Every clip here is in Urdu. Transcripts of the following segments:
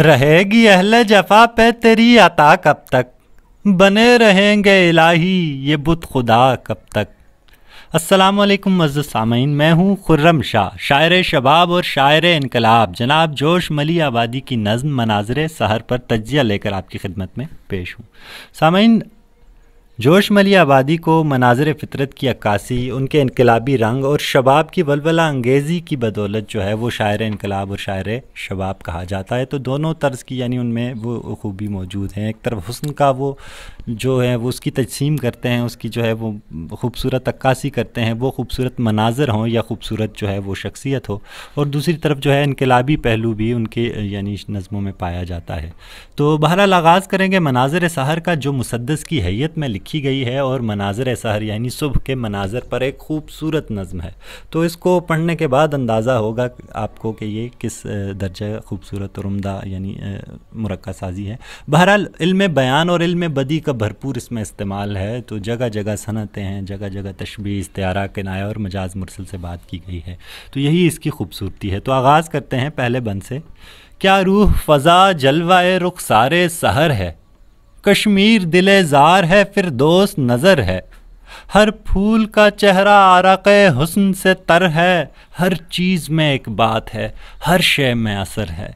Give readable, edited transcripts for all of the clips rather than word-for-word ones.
رہے گی اہل جفا پہ تیری عطا کب تک، بنے رہیں گے الہی یہ بت خدا کب تک۔ السلام علیکم معزز سامعین، میں ہوں خرم شاہ، شاعر شباب اور شاعر انقلاب جناب جوش ملی آبادی کی نظم مناظر سحر پر تجزیہ لے کر آپ کی خدمت میں پیش ہوں۔ سامعین، جوش ملی آبادی کو مناظر فطرت کی عکاسی، ان کے انقلابی رنگ اور شباب کی ولولہ انگیزی کی بدولت جو ہے وہ شاعر انقلاب اور شاعر شباب کہا جاتا ہے۔ تو دونوں طرز کی یعنی ان میں وہ خوبی موجود ہیں۔ ایک طرف حسن کا وہ جو ہے وہ اس کی تجسیم کرتے ہیں، اس کی جو ہے وہ خوبصورت عکاسی کرتے ہیں، وہ خوبصورت مناظر ہوں یا خوبصورت جو ہے وہ شخصیت ہو، اور دوسری طرف جو ہے انقلابی پہلو بھی ان کے یعنی نظموں میں پایا جاتا ہے۔ تو بہرحال آغاز کریں گے مناظر سحر کا، جو مسدس کی حیت میں لکھی گئی ہے، اور مناظر سحر یعنی صبح کے مناظر پر ایک خوبصورت نظم ہے۔ تو اس کو پڑھنے کے بعد اندازہ ہوگا آپ کو کہ یہ کس درجہ خوبصورت اور عمدہ یعنی مرقع سازی ہے۔ بہرحال علم بیان اور علم بدی کا بھرپور اس میں استعمال ہے، تو جگہ جگہ صنعتیں ہیں، جگہ جگہ تشبیہ، استعارہ، کنایہ اور مجاز مرسل سے بات کی گئی ہے، تو یہی اس کی خوبصورتی ہے۔ تو آغاز کرتے ہیں پہلے بند سے۔ کیا روح فضا جلوہ رخسار سحر ہے، کشمیر دل زار ہے فردوس نظر ہے، ہر پھول کا چہرہ عرق حسن سے تر ہے، ہر چیز میں ایک بات ہے، ہر شے میں اثر ہے،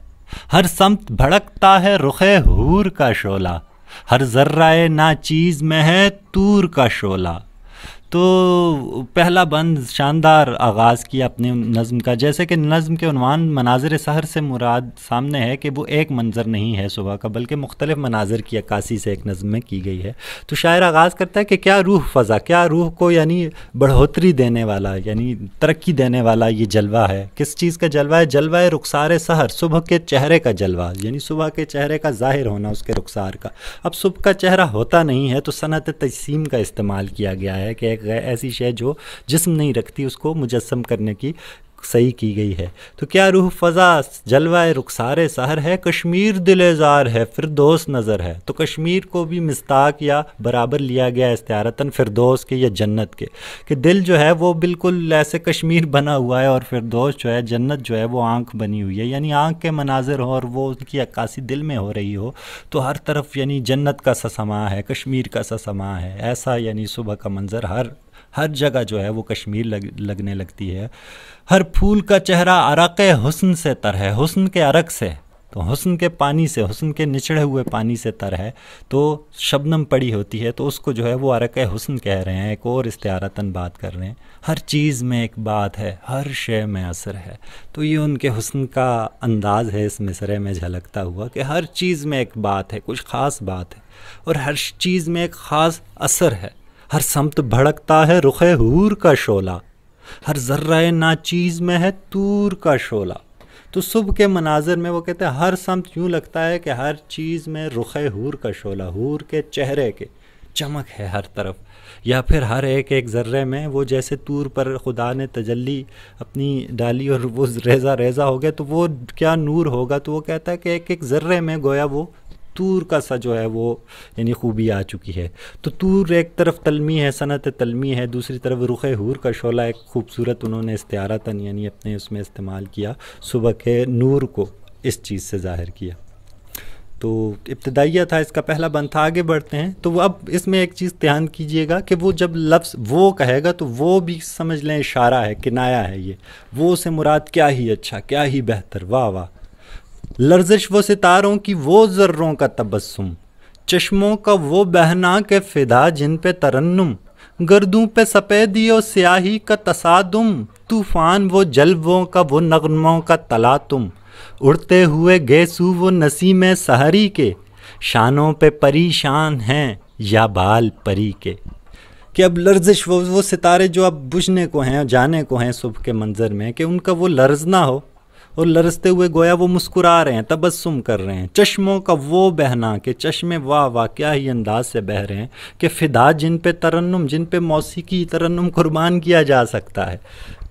ہر سمت بھڑکتا ہے رخ حور کا شعلہ، ہر ذرہ ناچیز میں ہے طور کا شعلہ۔ تو پہلا بند شاندار آغاز کیا اپنے نظم کا، جیسے کہ نظم کے عنوان مناظر سحر سے مراد سامنے ہے کہ وہ ایک منظر نہیں ہے صبح کا، بلکہ مختلف مناظر کی عکاسی سے ایک نظم میں کی گئی ہے۔ تو شاعر آغاز کرتا ہے کہ کیا روح فضا، کیا روح کو یعنی بڑھوتری دینے والا یعنی ترقی دینے والا یہ جلوہ ہے۔ کس چیز کا جلوہ ہے؟ جلوہ رخسار سحر، صبح کے چہرے کا جلوہ، یعنی صبح کے چہرے کا ظاہر ہونا اس کے رخسار کا۔ اب صبح کا چہرہ ہوتا نہیں ہے، تو صنعت تجسیم کا استعمال کیا گیا ہے کہ ایسی شے جو جسم نہیں رکھتی اس کو مجسم کرنے کی صحیح کی گئی ہے۔ تو کیا روح فضا جلوہ رخسار سحر ہے، کشمیر دل زار ہے فردوس نظر ہے۔ تو کشمیر کو بھی مصداق یا برابر لیا گیا استعارتاً فردوس کے یا جنت کے، کہ دل جو ہے وہ بالکل ایسے کشمیر بنا ہوا ہے، اور فردوس جو ہے جنت جو ہے وہ آنکھ بنی ہوئی ہے، یعنی آنکھ کے مناظر ہو اور وہ ان کی عکاسی دل میں ہو رہی ہو، تو ہر طرف یعنی جنت کا سا سما ہے، کشمیر کا سا سما ہے، ایسا یعنی صبح کا منظر ہر جگہ جو ہے وہ کشمیر لگنے لگتی ہے۔ ہر پھول کا چہرہ عرق حسن سے تر ہے، حسن کے عرق سے، تو حسن کے پانی سے، حسن کے نچڑے ہوئے پانی سے تر ہے، تو شبنم پڑی ہوتی ہے، تو اس کو جو ہے وہ عرق حسن کہہ رہے ہیں، ایک اور استعارتاً بات کر رہے ہیں۔ ہر چیز میں ایک بات ہے، ہر شے میں اثر ہے۔ تو یہ ان کے حسن کا انداز ہے اس مصرعے میں جھلکتا ہوا، کہ ہر چیز میں ایک بات ہے، کچھ خاص بات ہے، اور ہر چیز میں ایک خاص اثر ہے، ہر سمت بھڑکتا ہے رخ حور کا شعلہ، ہر ذرہ ناچیز میں ہے طور کا شعلہ۔ تو صبح کے مناظر میں وہ کہتے ہیں ہر سمت یوں لگتا ہے کہ ہر چیز میں رخ حور کا شعلہ، حور کے چہرے کے چمک ہے ہر طرف، یا پھر ہر ایک ذرے میں وہ جیسے طور پر خدا نے تجلی اپنی ڈالی اور وہ ریزہ ریزہ ہو گیا، تو وہ کیا نور ہوگا۔ تو وہ کہتا ہے کہ ایک ذرے میں گویا وہ طور کا سا جو ہے وہ یعنی خوبی آ چکی ہے۔ تو طور ایک طرف تلمی ہے، صنعت تلمی ہے، دوسری طرف رخ حور کا شعلہ ایک خوبصورت انہوں نے استعارتاً یعنی اپنے اس میں استعمال کیا، صبح کے نور کو اس چیز سے ظاہر کیا۔ تو ابتدائیہ تھا اس کا پہلا بند تھا، آگے بڑھتے ہیں۔ تو اب اس میں ایک چیز دھیان کیجئے گا کہ وہ جب لفظ وہ کہے گا تو وہ بھی سمجھ لیں اشارہ ہے، کنایہ ہے، یہ وہ سے مراد کیا ہی اچھا، کیا ہی بہتر، واہ واہ۔ لرزش وہ ستاروں کی وہ ذروں کا تبسم، چشموں کا وہ بہنا کے فدا جن پہ ترنم، گردوں پہ سپیدی و سیاہی کا تصادم، طوفان وہ جلووں کا وہ نغموں کا تلاطم، اڑتے ہوئے گیسو وہ نسیم سحری کے، شانوں پہ پریشان ہیں یا بال پری کے۔ کہ اب لرزش وہ ستارے جو اب بجھنے کو ہیں، جانے کو ہیں صبح کے منظر میں، کہ ان کا وہ لرزنا ہو، اور لرزتے ہوئے گویا وہ مسکرا رہے ہیں، تبسم کر رہے ہیں، چشموں کا وہ بہنا کہ چشمے واہ واہ کیا ہی انداز سے بہہ رہے ہیں، کہ فدا جن پہ ترنم، جن پہ موسیقی ترنم قربان کیا جا سکتا ہے،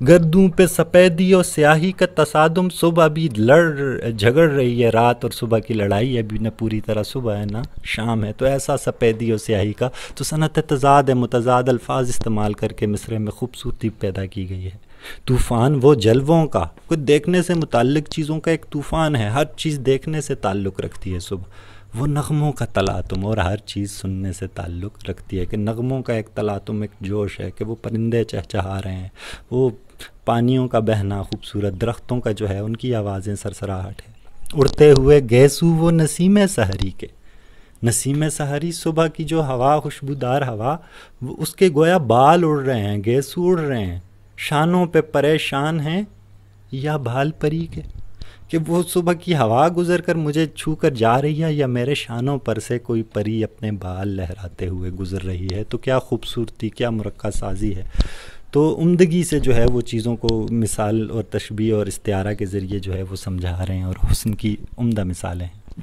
گردوں پہ سپیدی اور سیاہی کا تصادم، صبح بھی جھگڑ رہی ہے رات، اور صبح کی لڑائی ابھی نہ پوری طرح صبح ہے نہ شام ہے، تو ایسا سپیدی اور سیاہی کا، تو صنعت تضاد ہے، متضاد الفاظ استعمال کر کے مصرعے میں خوبصورتی پیدا کی گئی ہے۔ طوفان وہ جلووں کا، کوئی دیکھنے سے متعلق چیزوں کا ایک طوفان ہے، ہر چیز دیکھنے سے تعلق رکھتی ہے صبح۔ وہ نغموں کا تلاطم، اور ہر چیز سننے سے تعلق رکھتی ہے کہ نغموں کا ایک تلاطم، ایک جوش ہے کہ وہ پرندے چہچہا رہے ہیں، وہ پانیوں کا بہنا خوبصورت، درختوں کا جو ہے ان کی آوازیں سرسراہٹ ہے۔ اڑتے ہوئے گیسو وہ نسیم سحری کے، نسیم سحری صبح کی جو ہوا، خوشبودار ہوا، وہ اس کے گویا بال اڑ رہے ہیں، گیسو اڑ رہے ہیں، شانوں پہ پریشان ہیں یا بال پری کے، کہ وہ صبح کی ہوا گزر کر مجھے چھو کر جا رہی ہے یا میرے شانوں پر سے کوئی پری اپنے بال لہراتے ہوئے گزر رہی ہے۔ تو کیا خوبصورتی، کیا مرقع سازی ہے۔ تو عمدگی سے جو ہے وہ چیزوں کو مثال اور تشبیہ اور استعارہ کے ذریعے جو ہے وہ سمجھا رہے ہیں، اور حسن کی عمدہ مثالیں ہیں۔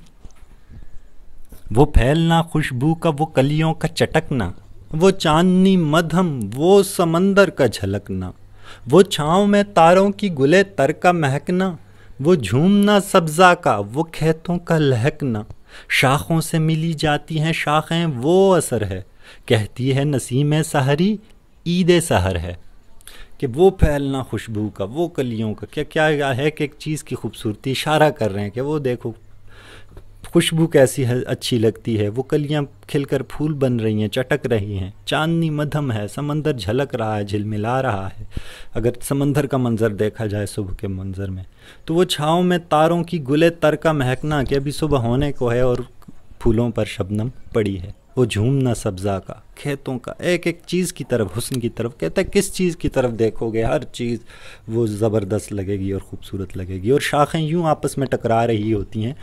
وہ پھیلنا خوشبو کا، وہ کلیوں کا چٹکنا، وہ چاندنی مدھم، وہ سمندر کا جھلکنا، وہ چھاؤں میں تاروں کی گلے تر کا مہکنا، وہ جھومنا سبزہ کا، وہ کھیتوں کا لہکنا، شاخوں سے ملی جاتی ہیں شاخیں، وہ اثر ہے، کہتی ہے نسیم سحری عید سحر ہے۔ کہ وہ پھیلنا خوشبو کا، وہ کلیوں کا، کیا ہے کہ ایک چیز کی خوبصورتی اشارہ کر رہے ہیں کہ وہ دیکھو خوشبو کیسی ہے، اچھی لگتی ہے، وہ کلیاں کھل کر پھول بن رہی ہیں، چٹک رہی ہیں، چاندنی مدھم ہے، سمندر جھلک رہا ہے، جھلملا رہا ہے۔ اگر سمندر کا منظر دیکھا جائے صبح کے منظر میں، تو وہ چھاؤں میں تاروں کی گلے تر کا مہکنا، کہ ابھی صبح ہونے کو ہے اور پھولوں پر شبنم پڑی ہے، وہ جھومنا سبزہ کا، کھیتوں کا، ایک ایک چیز کی طرف، حسن کی طرف، کہتا ہے کس چیز کی طرف دیکھو گے ہر چیز وہ زبردست لگے گی اور خوبصورت لگے گی، اور شاخیں یوں آپس میں ٹکرا رہی ہوتی ہیں۔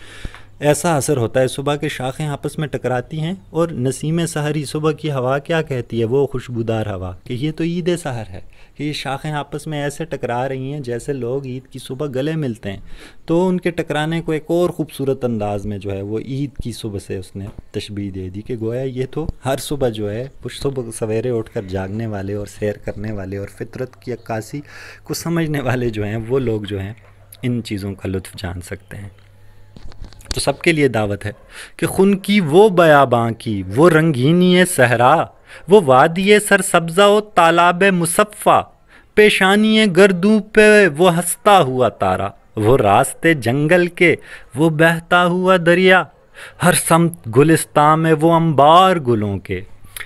ایسا اثر ہوتا ہے صبح کے، شاخیں آپس میں ٹکراتی ہیں، اور نسیم سحری صبح کی ہوا کیا کہتی ہے، وہ خوشبودار ہوا، کہ یہ تو عید سحر ہے، کہ یہ شاخیں آپس میں ایسے ٹکرا رہی ہیں جیسے لوگ عید کی صبح گلے ملتے ہیں۔ تو ان کے ٹکرانے کو ایک اور خوبصورت انداز میں جو ہے وہ عید کی صبح سے اس نے تشبیہ دے دی، کہ گویا یہ تو ہر صبح جو ہے وہ صبح سویرے اٹھ کر جاگنے والے اور سیر کرنے والے اور فطرت کی عکاسی کو سمجھنے والے جو ہیں وہ لوگ جو ہیں ان چیزوں کا لطف جان سکتے ہیں۔ تو سب کے لیے دعوت ہے کہ خن کی وہ بیاباں کی، وہ رنگینی صحرا، وہ وادی سرسبزہ و تالاب مصفہ، پیشانی گردوں پہ وہ ہنستا ہوا تارا، وہ راستے جنگل کے، وہ بہتا ہوا دریا، ہر سمت گلستان میں وہ انبار گلوں کے،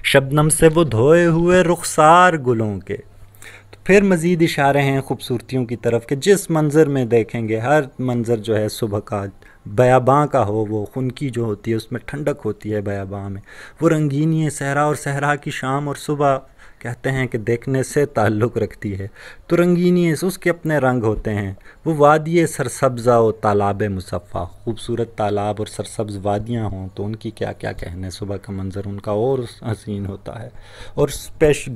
شبنم سے وہ دھوئے ہوئے رخسار گلوں کے۔ تو پھر مزید اشارے ہیں خوبصورتیوں کی طرف، کہ جس منظر میں دیکھیں گے، ہر منظر جو ہے صبح کا بیاباں کا ہو، وہ خنکی جو ہوتی ہے اس میں ٹھنڈک ہوتی ہے بیاباں میں، وہ رنگینی صحرا، اور صحرا کی شام اور صبح کہتے ہیں کہ دیکھنے سے تعلق رکھتی ہے، تو رنگینی اس کے اپنے رنگ ہوتے ہیں، وہ وادی سرسبزہ و تالاب مصفہ، خوبصورت تالاب اور سرسبز وادیاں ہوں تو ان کی کیا کیا کہنے، صبح کا منظر ان کا اور حسین ہوتا ہے، اور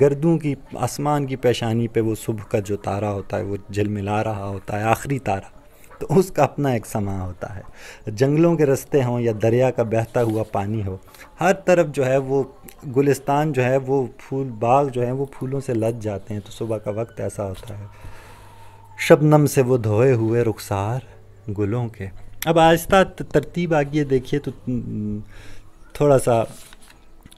گردوں کی، آسمان کی پیشانی پہ وہ صبح کا جو تارا ہوتا ہے وہ جھلملا رہا ہوتا ہے، آخری تارا، تو اس کا اپنا ایک سماں ہوتا ہے۔ جنگلوں کے رستے ہوں یا دریا کا بہتا ہوا پانی ہو، ہر طرف جو ہے وہ گلستان جو ہے وہ پھول باغ جو ہیں وہ پھولوں سے لد جاتے ہیں، تو صبح کا وقت ایسا ہوتا ہے، شبنم سے وہ دھوئے ہوئے رخسار گلوں کے۔ اب آہستہ ترتیب آگے دیکھیے تو تھوڑا سا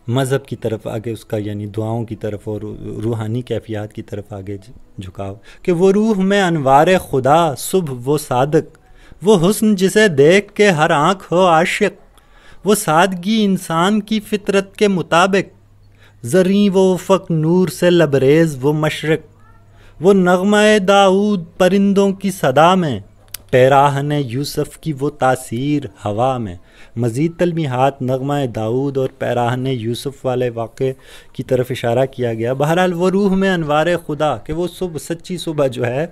مذہب کی طرف آگے اس کا، یعنی دعاؤں کی طرف اور روحانی کیفیات کی طرف آگے جھکاؤ، کہ وہ روح میں انوار خدا، صبح وہ صادق، وہ حسن جسے دیکھ کے ہر آنکھ ہو عاشق، وہ سادگی انسان کی فطرت کے مطابق، زریں وہ افق نور سے لبریز وہ مشرق، وہ نغمہ داؤد پرندوں کی صدا میں، پیراہن یوسف کی وہ تاثیر ہوا میں۔ مزید تلمیحات نغمہ داؤد اور پیراہن یوسف والے واقعے کی طرف اشارہ کیا گیا۔ بہرحال وہ روح میں انوار خدا، کہ وہ صبح، سچی صبح جو ہے،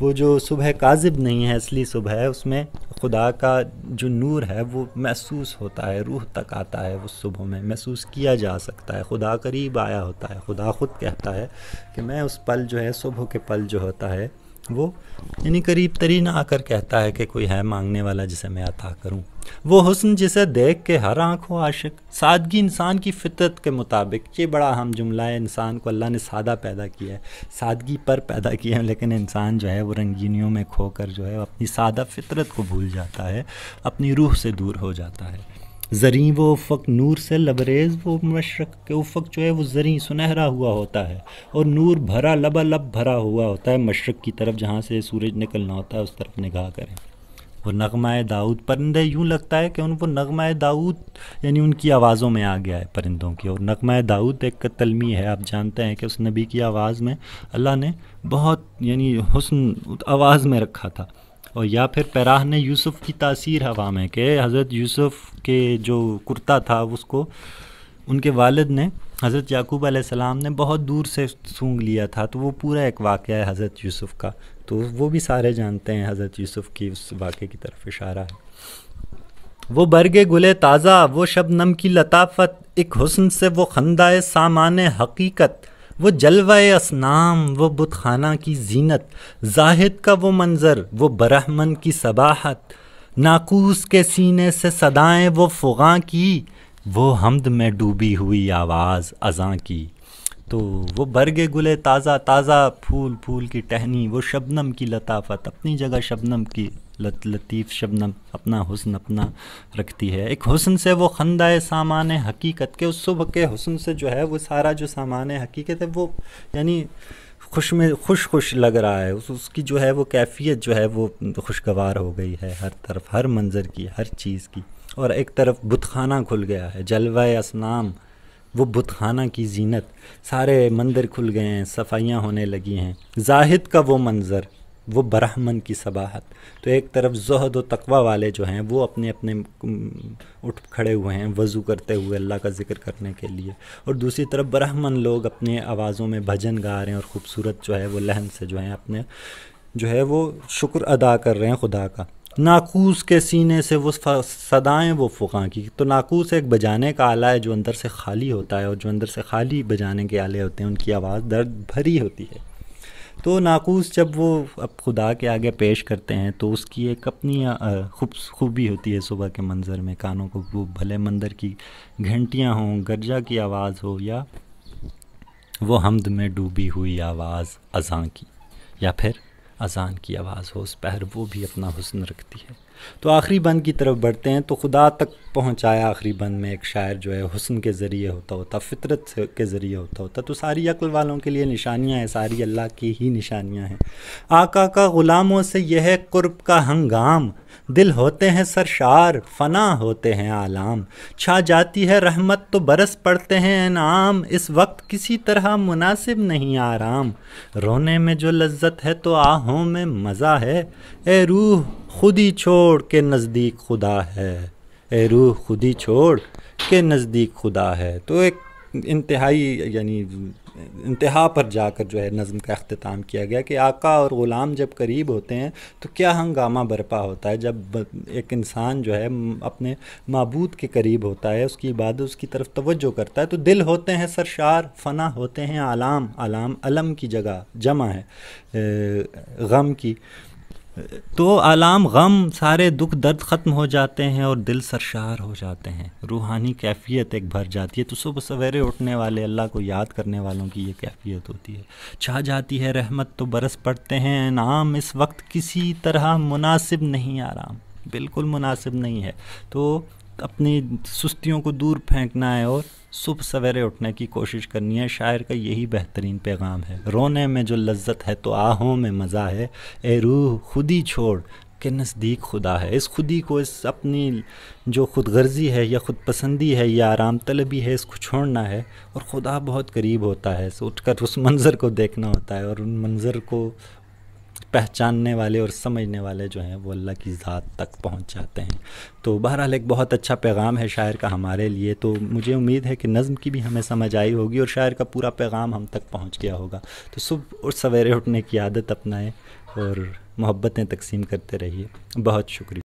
وہ جو صبح کاذب نہیں ہے، اصلی صبح ہے، اس میں خدا کا جو نور ہے وہ محسوس ہوتا ہے، روح تک آتا ہے، وہ صبح میں محسوس کیا جا سکتا ہے، خدا قریب آیا ہوتا ہے، خدا خود کہتا ہے کہ میں اس پل جو ہے، صبح کے پل جو ہوتا ہے وہ یعنی قریب ترین آ کر کہتا ہے کہ کوئی ہے مانگنے والا جسے میں عطا کروں۔ وہ حسن جسے دیکھ کے ہر آنکھ ہو عاشق، سادگی انسان کی فطرت کے مطابق۔ یہ بڑا اہم جملہ ہے، انسان کو اللہ نے سادہ پیدا کیا ہے، سادگی پر پیدا کیا ہے، لیکن انسان جو ہے وہ رنگینیوں میں کھو کر جو ہے اپنی سادہ فطرت کو بھول جاتا ہے، اپنی روح سے دور ہو جاتا ہے۔ زریں وہ افق نور سے لبریز، وہ مشرق کے افق جو ہے وہ زریں سنہرا ہوا ہوتا ہے، اور نور بھرا لبالب بھرا ہوا ہوتا ہے مشرق کی طرف، جہاں سے سورج نکلنا ہوتا ہے اس طرف نگاہ کریں۔ وہ نغمہ داؤد، پرندے یوں لگتا ہے کہ وہ نغمہ داؤد یعنی ان کی آوازوں میں آ گیا ہے پرندوں کی، اور نغمہ داؤد ایک تلمیح ہے، آپ جانتے ہیں کہ اس نبی کی آواز میں اللہ نے بہت یعنی حسن آواز میں رکھا تھا۔ اور یا پھر پیراہن یوسف کی تاثیر ہوا میں، کہ حضرت یوسف کے جو کرتا تھا اس کو ان کے والد نے، حضرت یعقوب علیہ السلام نے بہت دور سے سونگ لیا تھا، تو وہ پورا ایک واقعہ ہے حضرت یوسف کا، تو وہ بھی سارے جانتے ہیں حضرت یوسف کی اس واقعے کی طرف اشارہ ہے۔ وہ برگ گلے تازہ، وہ شبنم کی لطافت، ایک حسن سے وہ خندۂ سامان حقیقت، وہ جلوہ اصنام، وہ بت خانہ کی زینت، زاہد کا وہ منظر، وہ برہمن کی صباحت، ناقوس کے سینے سے صدائیں وہ فغاں کی، وہ حمد میں ڈوبی ہوئی آواز اذاں کی۔ تو وہ برگ گلے تازہ، تازہ پھول، پھول کی ٹہنی، وہ شبنم کی لطافت، اپنی جگہ شبنم کی لطیف شبنم اپنا حسن اپنا رکھتی ہے، ایک حسن سے وہ خندۂ سامان حقیقت، کے اس صبح کے حسن سے جو ہے وہ سارا جو سامان حقیقت ہے وہ یعنی خوش لگ رہا ہے، اس کی جو ہے وہ کیفیت جو ہے وہ خوشگوار ہو گئی ہے، ہر طرف ہر منظر کی، ہر چیز کی، اور ایک طرف بت خانہ کھل گیا ہے، جلوہ اصنام، وہ بت خانہ کی زینت، سارے مندر کھل گئے ہیں، صفائیاں ہونے لگی ہیں، زاہد کا وہ منظر، وہ برہمن کی صباحت، تو ایک طرف زہد و تقوی والے جو ہیں وہ اپنے اپنے اٹھ کھڑے ہوئے ہیں وضو کرتے ہوئے اللہ کا ذکر کرنے کے لیے، اور دوسری طرف برہمن لوگ اپنے آوازوں میں بھجن گا رہے ہیں، اور خوبصورت جو ہے وہ لحن سے جو ہے اپنے جو ہے وہ شکر ادا کر رہے ہیں خدا کا۔ ناقوس کے سینے سے وہ صدائیں وہ فغاں کی، تو ناقوس ایک بجانے کا آلہ ہے جو اندر سے خالی ہوتا ہے، اور جو اندر سے خالی بجانے کے آلے ہوتے ہیں ان کی آواز درد بھری ہوتی ہے، تو ناقوس جب وہ اب خدا کے آگے پیش کرتے ہیں تو اس کی ایک اپنی خوبی ہوتی ہے، صبح کے منظر میں کانوں کو وہ بھلے مندر کی گھنٹیاں ہوں، گرجا کی آواز ہو، یا وہ حمد میں ڈوبی ہوئی آواز اذاں کی، یا پھر اذان کی آواز ہو اس پہر، وہ بھی اپنا حسن رکھتی ہے۔ تو آخری بند کی طرف بڑھتے ہیں، تو خدا تک پہنچایا آخری بند میں ایک شاعر جو ہے حسن کے ذریعے ہوتا فطرت کے ذریعے ہوتا، تو ساری عقل والوں کے لیے نشانیاں ہیں، ساری اللہ کی ہی نشانیاں ہیں۔ آقا کا غلاموں سے یہ ہے قرب کا ہنگام، دل ہوتے ہیں سرشار، فنا ہوتے ہیں عالام، چھا جاتی ہے رحمت تو برس پڑتے ہیں انعام، اس وقت کسی طرح مناسب نہیں آرام، رونے میں جو لذت ہے تو آہوں میں مزہ ہے، اے روح خودی چھوڑ کے نزدیک خدا ہے، اے روح خودی چھوڑ کے نزدیک خدا ہے۔ تو ایک انتہائی یعنی انتہا پر جا کر جو ہے نظم کا اختتام کیا گیا کہ آقا اور غلام جب قریب ہوتے ہیں تو کیا ہنگامہ برپا ہوتا ہے، جب ایک انسان جو ہے اپنے معبود کے قریب ہوتا ہے، اس کی عبادت اس کی طرف توجہ کرتا ہے، تو دل ہوتے ہیں سرشار، فنا ہوتے ہیں عالم، عالم علم کی جگہ جمع ہے غم کی، تو عالم غم سارے دکھ درد ختم ہو جاتے ہیں اور دل سرشار ہو جاتے ہیں، روحانی کیفیت ایک بھر جاتی ہے۔ تو صبح سویرے اٹھنے والے اللہ کو یاد کرنے والوں کی یہ کیفیت ہوتی ہے، چھا جاتی ہے رحمت تو برس پڑتے ہیں انعام، اس وقت کسی طرح مناسب نہیں آرام، بالکل مناسب نہیں ہے، تو اپنی سستیوں کو دور پھینکنا ہے اور صبح سویرے اٹھنے کی کوشش کرنی ہے۔ شاعر کا یہی بہترین پیغام ہے، رونے میں جو لذت ہے تو آہوں میں مزہ ہے، اے روح خودی چھوڑ کے نزدیک خدا ہے۔ اس خودی کو، اس اپنی جو خود غرضی ہے یا خود پسندی ہے یا آرام طلبی ہے، اس کو چھوڑنا ہے، اور خدا بہت قریب ہوتا ہے، اٹھ کر اس منظر کو دیکھنا ہوتا ہے، اور ان منظر کو پہچاننے والے اور سمجھنے والے جو ہیں وہ اللہ کی ذات تک پہنچ جاتے ہیں۔ تو بہرحال ایک بہت اچھا پیغام ہے شاعر کا ہمارے لیے، تو مجھے امید ہے کہ نظم کی بھی ہمیں سمجھ آئی ہوگی اور شاعر کا پورا پیغام ہم تک پہنچ گیا ہوگا۔ تو صبح اور سویرے اٹھنے کی عادت اپنائیں اور محبتیں تقسیم کرتے رہیے۔ بہت شکریہ۔